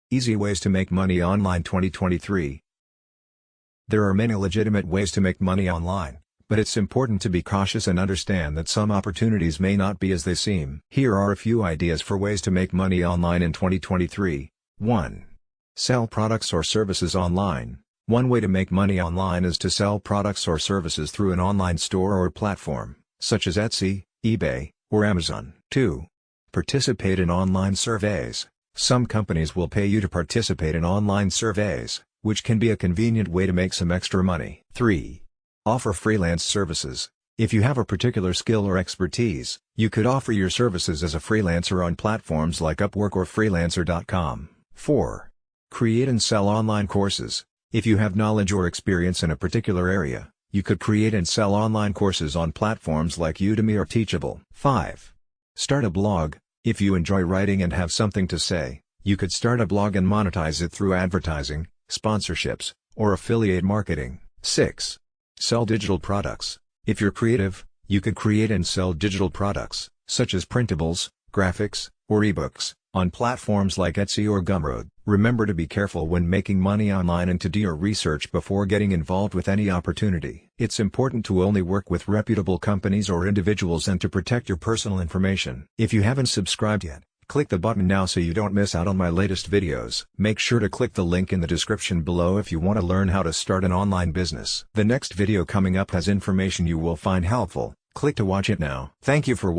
Easy ways to make money online 2023. There are many legitimate ways to make money online, but it's important to be cautious and understand that some opportunities may not be as they seem. Here are a few ideas for ways to make money online in 2023. 1. Sell products or services online. One way to make money online is to sell products or services through an online store or platform, such as Etsy, eBay, or Amazon. 2. Participate in online surveys. Some companies will pay you to participate in online surveys, which can be a convenient way to make some extra money. 3. Offer freelance services. If you have a particular skill or expertise, you could offer your services as a freelancer on platforms like Upwork or Freelancer.com. 4. Create and sell online courses. If you have knowledge or experience in a particular area, you could create and sell online courses on platforms like Udemy or Teachable. 5. Start a blog. If you enjoy writing and have something to say, you could start a blog and monetize it through advertising, sponsorships, or affiliate marketing. 6. Sell digital products. If you're creative, you could create and sell digital products, such as printables, graphics, or eBooks, on platforms like Etsy or Gumroad. Remember to be careful when making money online and to do your research before getting involved with any opportunity. It's important to only work with reputable companies or individuals and to protect your personal information. If you haven't subscribed yet, click the button now so you don't miss out on my latest videos. Make sure to click the link in the description below if you want to learn how to start an online business. The next video coming up has information you will find helpful. Click to watch it now. Thank you for watching.